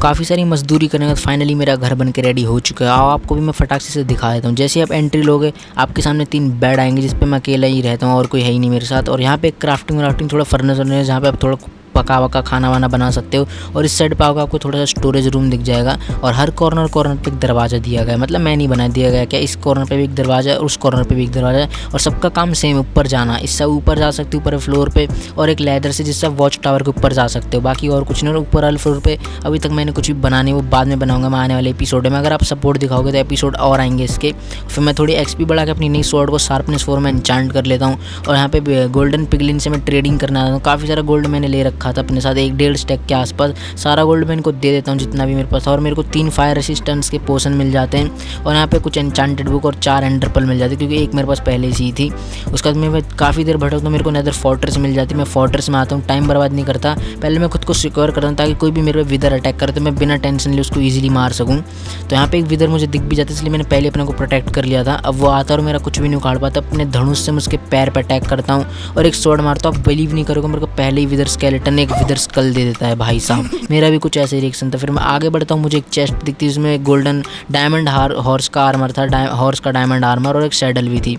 काफ़ी सारी मजदूरी करने के बाद फाइनली मेरा घर बन के रेडी हो चुका है। आओ आपको भी मैं फटाक से दिखा देता हूँ। जैसे आप एंट्री लोगे, आपके सामने 3 बेड आएंगे, जिस पे मैं अकेला ही रहता हूँ और कोई है ही नहीं मेरे साथ। और यहाँ पे क्राफ्टिंग थोड़ा फर्नेस है, जहाँ पे आप थोड़ा पका वका खाना वाना बना सकते हो। और इस साइड पे आओगे आपको थोड़ा सा स्टोरेज रूम दिख जाएगा, और हर कॉर्नर पे एक दरवाज़ा दिया गया है, मतलब मैं नहीं बना दिया गया क्या, इस कॉर्नर पे भी एक दरवाज़ा है और उस कॉर्नर पे भी एक दरवाज़ा है, और सबका काम सेम, ऊपर जाना। इससे ऊपर जा सकते हो, ऊपर फ्लोर पे, और एक लैडर से जिससे आप वॉच टावर के ऊपर जा सकते हो। बाकी और कुछ नहीं। और ऊपर वाले फ्लोर पे अभी तक मैंने कुछ भी बना नहीं, वो बाद में बनाऊंगा मैं आने वाले एपिसोड में। अगर आप सपोर्ट दिखाओगे तो एपिसोड और आएंगे इसके। फिर मैं थोड़ी एक्सपी बढ़ा के अपनी नई स्वॉर्ड को शार्पनेस 4 में एन्चांट कर लेता हूँ। और यहाँ पे गोल्डन पिगलिन से मैं ट्रेडिंग करना आता हूँ। काफ़ी सारा गोल्ड मैंने ले रखा था अपने साथ, 1.5 स्टैक के आसपास। सारा गोल्ड मैं इनको दे देता हूँ जितना भी मेरे पास। और मेरे को 3 फायर रेसिस्टेंस के पोशन मिल जाते हैं, और यहाँ पे कुछ एन्चांटेड बुक और 4 एंडर पर्ल मिल जाती है, क्योंकि एक मेरे पास पहले से ही थी। उसके बाद मैं काफ़ी देर भटकता हूँ, मेरे को नेदर फोर्ट्रेस मिल जाती है। मैं फोर्ट्रेस में आता हूँ, टाइम बर्बाद नहीं करता, पहले मैं खुद को सिक्योर करता हूँ, ताकि कोई भी मेरे पे विदर अटैक करे तो मैं बिना टेंशन लिए उसको ईजिली मार सकूँ। तो यहाँ पे एक विदर मुझे दिख भी जाता है, इसलिए मैंने पहले अपने को प्रोटेक्ट कर लिया था। अब वो आता और मेरा कुछ भी नहीं उखाड़ पाता। अपने धनुष से मैं उसके पैर पर अटैक करता हूँ और एक स्वॉर्ड मारता हूँ। आप बिलीव नहीं करोगे, मेरे को पहले ही विदर स्केलेटन एक विदर स्कल दे देता है भाई साहब। मेरा भी कुछ ऐसे रिएक्शन था। फिर मैं आगे बढ़ता हूँ, मुझे एक चेस्ट दिखती है, जिसमें गोल्डन डायमंड हॉर्स का आर्मर था, हॉर्स का डायमंड आर्मर, और एक सैडल भी थी।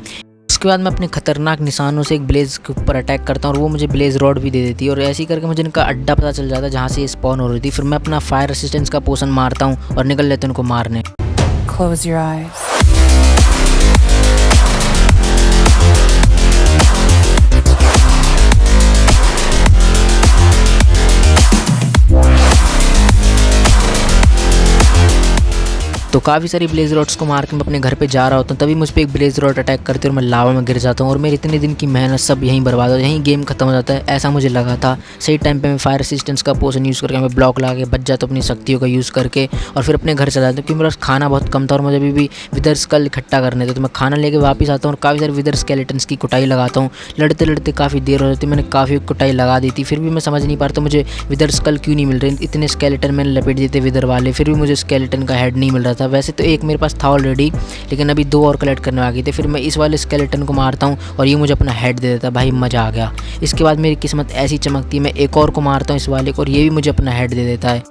उसके बाद मैं अपने खतरनाक निशानों से एक ब्लेज के ऊपर अटैक करता हूँ, और वो मुझे ब्लेज रॉड भी दे देती है। और ऐसे ही करके मुझे इनका अड्डा पता चल जाता है जहाँ से ये स्पॉन हो रही थी। फिर मैं अपना फायर रेसिस्टेंस का पोशन मारता हूँ और निकल लेते हैं उनको मारने। Close your eyes. काफ़ी सारी ब्लेज रॉड्स को मार के मैं अपने घर पे जा रहा होता हूँ, तभी मुझ पर एक ब्लेज रॉड अटैक करती है और मैं लावा में गिर जाता हूँ और मेरे इतने दिन की मेहनत सब यहीं बर्बाद हो, यहीं गेम खत्म हो जाता है, ऐसा मुझे लगा था। सही टाइम पे मैं फायर रेसिस्टेंस का पोशन यूज़ करके मैं ब्लॉक लगा के बच जाता हूँ अपनी शक्तियों का यूज़ करके और फिर अपने घर चला जाता हूँ, क्योंकि मेरे पास खाना बहुत कम था और मुझे अभी भी विदर स्कल इकट्ठा करने थे। तो मैं खाना लेके वापस आता हूँ और काफ़ी सारे विदर स्केलेटन्स की कुटाई लगाता हूँ। लड़ते लड़ते काफ़ी देर हो जाती, मैंने काफ़ी कुटाई लगा दी थी, फिर भी मैं समझ नहीं पा रहा था मुझे विदर स्कल क्यों नहीं मिल रहे। इतने स्केलेटन मैंने लपेट दिए थे विदर वाले, फिर भी मुझे स्केलेटन का हेड नहीं मिल रहा था। वैसे तो एक मेरे पास था ऑलरेडी, लेकिन अभी 2 और कलेक्ट करने आ गए थे। फिर मैं इस वाले स्केलेटन को मारता हूँ और ये मुझे अपना हेड दे देता है। भाई मज़ा आ गया। इसके बाद मेरी किस्मत ऐसी चमकती है, मैं एक और को मारता हूँ इस वाले को और ये भी मुझे अपना हेड दे देता है।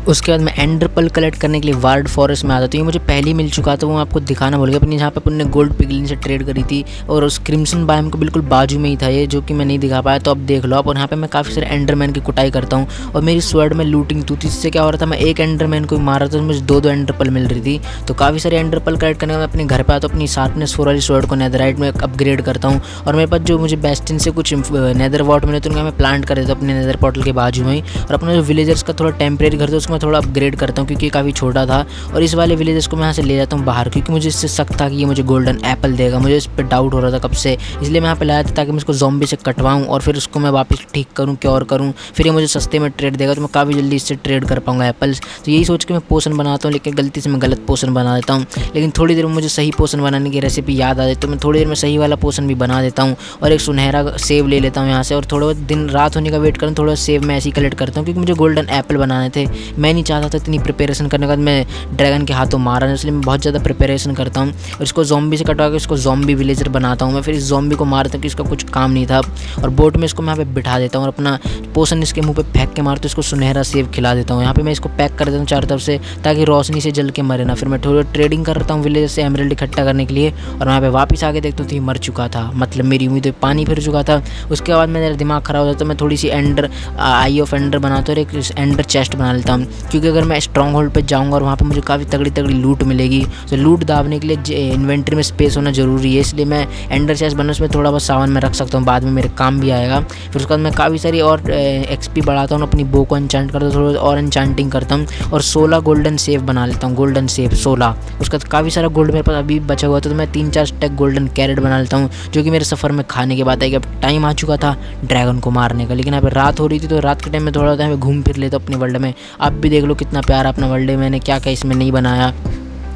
उसके बाद मैं एंडर पर्ल कलेक्ट करने के लिए वार्ड फॉरेस्ट में आता था। ये मुझे पहले ही मिल चुका था, वो मैं आपको दिखाना भूल गया। अपनी जहाँ पे अपन ने गोल्ड पिगलिन से ट्रेड करी थी और उस क्रिम्सन बायम को बिल्कुल बाजू में ही था ये, जो कि मैं नहीं दिखा पाया, तो अब देख लो आप। और यहाँ पे मैं काफ़ी सारे एंडरमैन की कुटाई करता हूँ और मेरी स्वर्ड में लूटिंग थी। इससे क्या हो रहा था, मैं एक एंडरमैन को मार रहा था तो मुझे 2 एंडर पर्ल मिल रही थी। तो काफ़ी सारे एंडर पर्ल कलेक्ट करने में अपने घर पर आता हूँ, अपनी शार्पनेस 4 वाली स्वर्ड को नेदराइट में अपग्रेड करता हूँ। और मेरे पास जो मुझे बेस्टिन से कुछ नेदर वॉट मिले तो उनका मैं प्लांट कर देता हूँ अपने नेदर पोर्टल के बाजू में ही। और अपना जो विलेजर्स का थोड़ा टेम्परेरी घर था उसको मैं थोड़ा अपग्रेड करता हूँ, क्योंकि काफ़ी छोटा था। और इस वाले विलेजेस को मैं यहाँ से ले जाता हूँ बाहर, क्योंकि मुझे इससे शक था कि ये मुझे गोल्डन एप्पल देगा। मुझे इस पर डाउट हो रहा था कब से, इसलिए मैं यहाँ पे लाया था ताकि मैं इसको ज़ॉम्बी से कटवाऊँ और फिर उसको मैं वापस ठीक करूँ, क्योर करूँ, फिर ये मुझे सस्ते में ट्रेड देगा तो मैं काफ़ी जल्दी इससे ट्रेड कर पाऊँगा एप्पल्स। तो यही सोच के मैं पोशन बनाता हूँ, लेकिन गलती से मैं गलत पोशन बना देता हूँ। लेकिन थोड़ी देर में मुझे सही पोशन बनाने की रेसिपी याद आ जाए तो मैं थोड़ी देर में सही वाला पोशन भी बना देता हूँ और एक सुनहरा सेव ले लेता हूँ यहाँ से। और थोड़ा बहुत दिन रात होने का वेट करूँ, थोड़ा सेव मैं ऐसे ही कलेक्ट करता हूँ, क्योंकि मुझे गोल्डन एप्पल बनाने थे। मैं नहीं चाहता था इतनी प्रिपरेशन करने के बाद मैं ड्रैगन के हाथों मारा है, इसलिए मैं बहुत ज़्यादा प्रिपरेशन करता हूँ और इसको ज़ॉम्बी से कटवा के इसको ज़ॉम्बी विलेजर बनाता हूँ मैं। फिर इस ज़ॉम्बी को मारता हूँ कि इसका कुछ काम नहीं था और बोट में इसको मैं यहाँ पे बिठा देता हूँ और अपना पोशन इसके मुंह पे फेंक के मारता हूँ, इसको सुनहरा सेव खिला देता हूँ। यहाँ पे मैं इसको पैक कर देता हूँ चारों तरफ से ताकि रोशनी से जल के मरे ना। फिर मैं थोड़ी ट्रेडिंग करता हूँ विलेजर से एमरल्ड इकट्ठा करने के लिए और वहाँ पे वापस आके देखता हूँ तो ये मर चुका था, मतलब मेरी उम्मीद पानी फिर चुका था। उसके बाद मेरा दिमाग ख़राब हो जाता है, मैं थोड़ी सी एंडर आई ऑफ एंडर बनाता हूँ और एक एंडर चेस्ट बना लेता हूँ, क्योंकि अगर मैं स्ट्रॉन्ग होल्ड पर जाऊँगा और वहाँ पर मुझे काफ़ी तगड़ी तगड़ी लूट मिलेगी। तो लूट दाबने के लिए इन्वेंट्री में स्पेस होना ज़रूरी है, इसलिए मैं एंडर चेस्ट बनने उसमें थोड़ा बहुत सामान में रख सकता हूँ, बाद में मेरे काम भी आएगा। फिर उसके बाद मैं काफ़ी सारी और एक्सपी बढ़ाता हूँ, अपनी बो को एन्चांट करता हूँ, थोड़ा और एन्चांटिंग करता हूँ और 16 गोल्डन सेव बना लेता हूँ, गोल्डन सेव 16। उसका काफ़ी सारा गोल्ड मेरे पास अभी बचा हुआ था, तो मैं 3-4 स्टैक गोल्डन कैरेट बना लेता हूँ, जो कि मेरे सफ़र में खाने के बाद आएगी। अब टाइम आ चुका था ड्रैगन को मारने का, लेकिन यहाँ पर रात हो रही थी तो रात के टाइम में थोड़ा यहाँ पे घूम फिर लेता हूँ अपने वर्ल्ड में। आप भी देख लो कितना प्यारा अपना वर्ल्ड है, मैंने क्या क्या इसमें नहीं बनाया।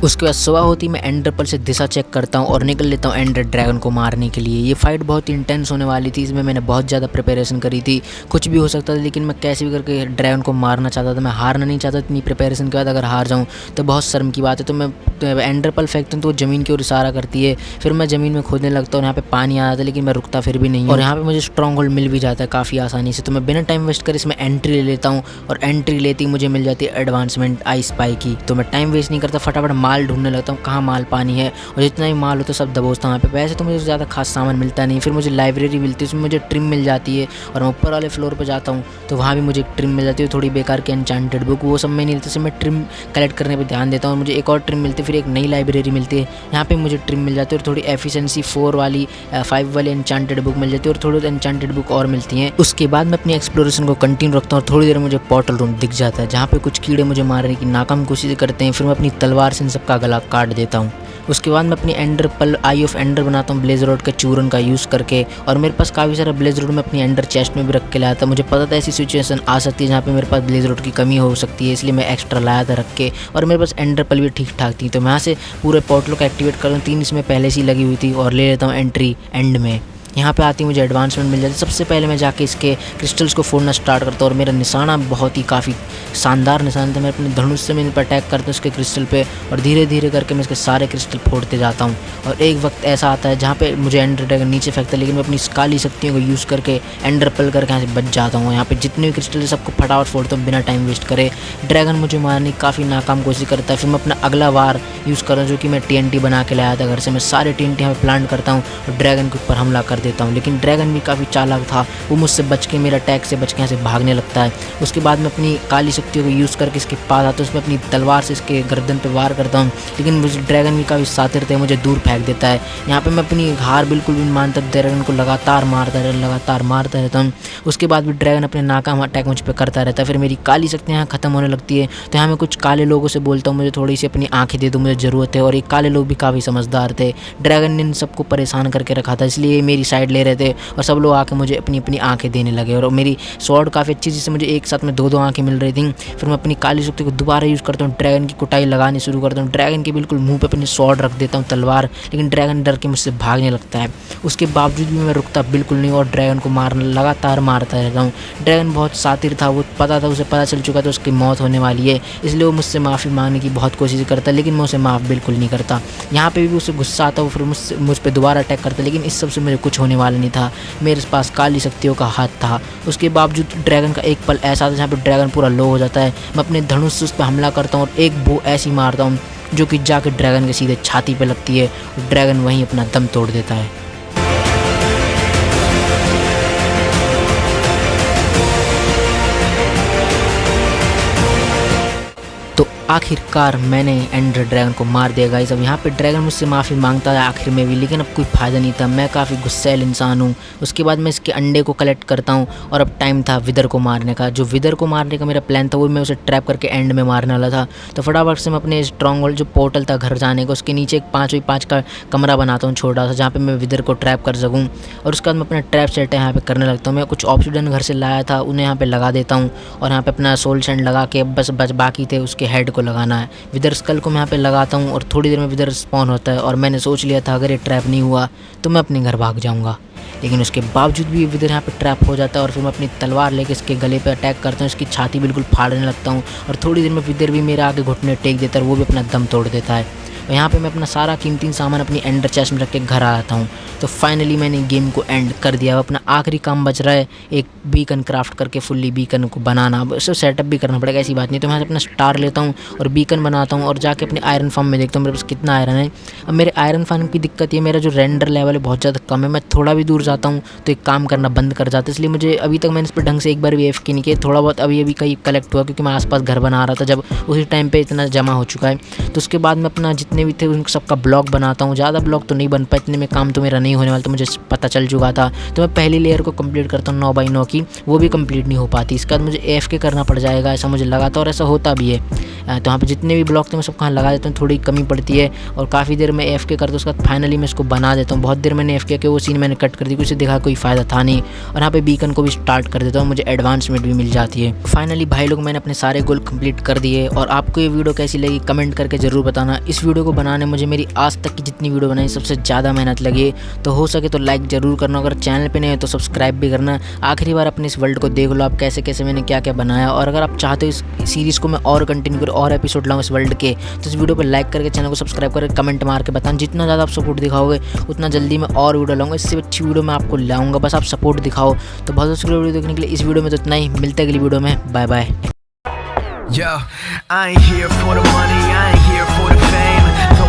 उसके बाद सुबह होती मैं एंडर पर्ल से दिशा चेक करता हूँ और निकल लेता हूँ एंडर ड्रैगन को मारने के लिए। ये फाइट बहुत इंटेंस होने वाली थी, इसमें मैंने बहुत ज़्यादा प्रिपरेशन करी थी, कुछ भी हो सकता था, लेकिन मैं कैसे भी करके ड्रैगन को मारना चाहता था। मैं हारना नहीं चाहता, इतनी प्रिपरेशन के बाद अगर हार जाऊँ तो बहुत शर्म की बात है। तो मैं एंडर पर्ल फेंकता हूँ तो वो ज़मीन की ओर इशारा करती है, फिर मैं ज़मीन में खोदने लगता हूँ, यहाँ पे पानी आ जाता है, लेकिन मैं रुकता फिर भी नहीं और यहाँ पे मुझे स्ट्रॉन्ग होल्ड मिल भी जाता है काफ़ी आसानी से। तो मैं बिना टाइम वेस्ट कर इसमें एंट्री ले लेता हूँ और एंट्री लेती मुझे मिल जाती है एडवांसमेंट आई स्पाई की। तो मैं टाइम वेस्ट नहीं करता, फटाफट माल ढूंढने लगता हूँ, कहाँ माल पानी है, और जितना भी माल हो तो सब दबोचता हूँ यहाँ पे। वैसे तो मुझे ज़्यादा खास सामान मिलता नहीं। फिर मुझे लाइब्रेरी मिलती है, उसमें मुझे ट्रिम मिल जाती है और मैं ऊपर वाले फ्लोर पर जाता हूँ तो वहाँ भी मुझे ट्रिम मिल जाती है, थोड़ी बेकार की एन्चांटेड बुक, वो सब मैं नहीं लेता। मैं ट्रिम कलेक्ट करने पर ध्यान देता हूँ और मुझे एक और ट्रिम मिलती है, फिर एक नई लाइब्रेरी मिलती है, यहाँ पे मुझे ट्रिम मिल जाती है और थोड़ी एफिशिएंसी 4 वाली 5 वाली एन्चांटेड बुक मिल जाती है और थोड़ी एन्चांटेड बुक और मिलती हैं। उसके बाद मैं अपनी एक्सप्लोरेशन को कंटिन्यू रखता हूँ और थोड़ी देर मुझे पोर्टल रूम दिख जाता है, जहाँ पे कुछ कीड़े मुझे मारने की नाकाम कोशिश करते हैं। फिर मैं अपनी तलवार से इन सबका गला काट देता हूँ। उसके बाद मैं अपनी Ender pearl eye of Ender बनाता हूँ ब्लेज रोड के चूरन का यूज़ करके, और मेरे पास काफ़ी सारा ब्लेज रोड में अपनी एंडर चेस्ट में भी रख के लाया था। मुझे पता था ऐसी सिचुएशन आ सकती है जहाँ पे मेरे पास ब्लेज रोड की कमी हो सकती है, इसलिए मैं एक्स्ट्रा लाया था रख के, और मेरे पास एंडर पर्ल भी ठीक ठाक थी। तो मैं यहाँ से पूरे पोर्टल को एक्टिवेट कर दूँ, 3 इसमें पहले से ही लगी हुई थी, और ले लेता हूँ एंट्री एंड में। यहाँ पे आती मुझे एडवांसमेंट मिल जाती है। सबसे पहले मैं जाके इसके क्रिस्टल्स को फोड़ना स्टार्ट करता हूँ, और मेरा निशाना बहुत ही काफ़ी शानदार निशान था। मैं अपने धनुष से मैं इन पर अटैक करता हूँ इसके क्रिस्टल पे, और धीरे धीरे करके मैं इसके सारे क्रिस्टल फोड़ते जाता हूँ। और एक वक्त ऐसा आता है जहाँ पे मुझे एंडर ड्रैगन नीचे फेंकता है, लेकिन मैं अपनी काली शक्तियों को यूज़ करके एंडर पर्ल करके यहाँ से बच जाता हूँ। यहाँ पे जितने भी क्रिस्टल है सबको फटाफट फोड़ता हूँ बिना टाइम वेस्ट करे। ड्रैगन मुझे मारने की काफ़ी नाकाम कोशिश करता है। फिर मैं अपना अगला वार यूज़ कर रहा हूँ, जो कि मैं TNT बना के लाया था घर से। मैं सारे TNT यहाँ पे प्लांट करता हूँ और ड्रैगन के ऊपर हमला कर देता हूँ। लेकिन ड्रैगन भी काफ़ी चालाक था, वो मुझसे बच के, मेरा अटैक से बच के यहाँ से भागने लगता है। उसके बाद मैं अपनी काली शक्तियों को यूज़ करके इसके पास आता हूँ, उसमें अपनी तलवार से इसके गर्दन पे वार करता हूँ। लेकिन मुझे ड्रैगन भी काफ़ी शातिर थे, मुझे दूर फेंक देता है। यहाँ पे मैं अपनी हार बिल्कुल भी मानता, ड्रैगन को लगातार मारता रहता हूँ। उसके बाद भी ड्रैगन अपने नाकाम अटैक मुझ पर करता रहता है। फिर मेरी काली शक्तियाँ यहाँ ख़त्म होने लगती है, तो यहाँ मैं कुछ काले लोगों से बोलता हूँ मुझे थोड़ी सी अपनी आँखें दे दो, मुझे ज़रूरत है। और ये काले लोग भी काफ़ी समझदार थे, ड्रैगन ने इन सबको परेशान करके रखा था, इसलिए मेरी साइड ले रहे थे और सब लोग आके मुझे अपनी अपनी आँखें देने लगे। और मेरी स्वॉर्ड काफ़ी अच्छी, जिससे मुझे एक साथ में 2-2 आँखें मिल रही थी। फिर मैं अपनी काली शक्ति को दोबारा यूज़ करता हूँ, ड्रैगन की कुटाई लगानी शुरू करता हूँ। ड्रैगन के बिल्कुल मुँह पे अपनी स्वॉर्ड रख देता हूँ, तलवार, लेकिन ड्रैगन डर के मुझसे भागने लगता है। उसके बावजूद भी मैं रुकता बिल्कुल नहीं और ड्रैगन को लगातार मारता रहता हूँ। ड्रैगन बहुत शातिर था, वो उसे पता चल चुका था उसकी मौत होने वाली है, इसलिए वो मुझसे माफ़ी मांगने की बहुत कोशिश करता है, लेकिन मैं उसे माफ़ बिल्कुल नहीं करता। यहाँ पे भी उसे गुस्सा आता है, फिर मुझ पे दोबारा अटैक करता है, लेकिन इस सब से मुझे कुछ होने वाला नहीं था, मेरे पास काली शक्तियों का हाथ था। उसके बावजूद ड्रैगन का एक पल ऐसा था जहाँ पे ड्रैगन पूरा लो हो जाता है। मैं अपने धनुष से उस पर हमला करता हूँ और एक बो ऐसी मारता हूँ जो कि जाके ड्रैगन के सीधे छाती पे लगती है और ड्रैगन वहीं अपना दम तोड़ देता है। तो आखिरकार मैंने एंडर ड्रैगन को मार दिया गाइस। अब यहाँ पे ड्रैगन मुझसे माफ़ी मांगता है आखिर में भी, लेकिन अब कोई फ़ायदा नहीं था, मैं काफ़ी गुस्सैल इंसान हूँ। उसके बाद मैं इसके अंडे को कलेक्ट करता हूँ और अब टाइम था विदर को मारने का। जो विदर को मारने का मेरा प्लान था वो मैं उसे ट्रैप करके एंड में मारने वाला था। तो फटाफट से मैं अपने स्ट्रॉन्ग होल्ड जो पोर्टल था घर जाने का, उसके नीचे एक 5x5 का कमरा बनाता हूँ छोटा सा, जहाँ पर मैं विदर को ट्रैप कर सकूँ। और उसके बाद मैं अपना ट्रैप सेट यहाँ पर करने लगता हूँ। मैं कुछ ऑब्सीडियन घर से लाया था, उन्हें यहाँ पर लगा देता हूँ और यहाँ पर अपना सोल सैंड लगा के बस बाकी थे उसके हेड को लगाना है। विदर स्कल को मैं यहाँ पे लगाता हूँ और थोड़ी देर में विदर स्पॉन होता है और मैंने सोच लिया था अगर ये ट्रैप नहीं हुआ तो मैं अपने घर भाग जाऊँगा, लेकिन उसके बावजूद भी विदर यहाँ पे ट्रैप हो जाता है। और फिर मैं अपनी तलवार लेके इसके गले पे अटैक करता हूँ, इसकी छाती बिल्कुल फाड़ने लगता हूँ और थोड़ी देर में विदर भी मेरे आगे घुटने टेक देता है और वो भी अपना दम तोड़ देता है। और यहाँ पे मैं अपना सारा कीमती सामान अपनी एंडर चेस्ट में रख के घर आ आता हूँ। तो फाइनली मैंने गेम को एंड कर दिया। अपना आखिरी काम बच रहा है एक बीकन क्राफ्ट करके फुल्ली बीकन को बनाना। अब इसे सेटअप भी करना पड़ेगा, ऐसी बात नहीं। तो मैं अपना स्टार लेता हूँ और बीकन बनाता हूँ और जाके अपने आयरन फार्म में देखता हूँ मेरे पास कितना आयरन है। अब मेरे आयरन फार्म की दिक्कत ये, मेरा जो रेंडर लेवल है बहुत ज़्यादा कम है। मैं थोड़ा भी दूर जाता हूँ तो एक काम करना बंद कर जाता है, इसलिए मुझे अभी तक मैंने इस पर ढंग से एक बार भी एफके नहीं किया। थोड़ा बहुत अभी कहीं कलेक्ट हुआ क्योंकि मैं आसपास घर बना रहा था, जब उसी टाइम पे इतना जमा हो चुका है। तो उसके बाद मैं अपना जितने भी थे उन सबका ब्लॉक बनाता हूँ। ज़्यादा ब्लॉक तो नहीं बन पाए, इतने में काम तो मेरा नहीं होने वाला, तो मुझे पता चल चुका था। तो मैं पहली लेयर को कंप्लीट करता हूँ 9x9 की, वो भी कंप्लीट नहीं हो पाती। इसके बाद मुझे AFK करना पड़ जाएगा, ऐसा मुझे लगा था और ऐसा होता भी है। तो यहाँ पे जितने भी ब्लॉक थे मैं सब कहाँ लगा देता हूँ, थोड़ी कमी पड़ती है और काफ़ी देर में AFK करता हूँ। उसके बाद फाइनली मैं इसको बना देता हूँ। बहुत देर मैंने AFK किया, वो सीन मैंने कट कर दी, उसे देखा कोई फ़ायदा था नहीं। और यहाँ पे बीकन को भी स्टार्ट कर देता हूँ, मुझे एडवांसमेंट भी मिल जाती है। फाइनली भाई लोग मैंने अपने सारे गोल कंप्लीट कर दिए। और आपको ये वीडियो कैसी लगी कमेंट करके ज़रूर बताना। इस वीडियो को बनाने मुझे मेरी आज तक की जितनी वीडियो बनाई सबसे ज़्यादा मेहनत लगी, तो हो सके तो लाइक ज़रूर करना। अगर चैनल पे नहीं है तो सब्सक्राइब भी करना। आखिरी बार अपने इस वर्ल्ड को देख लो आप कैसे कैसे मैंने क्या क्या बनाया। और अगर आप चाहते हो इस सीरीज़ को मैं और कंटिन्यू करूँ और एपिसोड लाऊँ इस वर्ल्ड के, तो इस वीडियो पर लाइक करके चैनल को सब्सक्राइब करके कमेंट मार के बताना। जितना ज़्यादा आप सपोर्ट दिखाओगे उतना जल्दी मैं और वीडियो लाऊंगा, इससे अच्छी वीडियो मैं आपको लाऊंगा, बस आप सपोर्ट दिखाओ। तो बहुत शुक्रिया वीडियो देखने के लिए। इस वीडियो में तो इतना ही, मिलते हैं अगली वीडियो में, bye bye. Yo, I ain't here for the money, I ain't here for the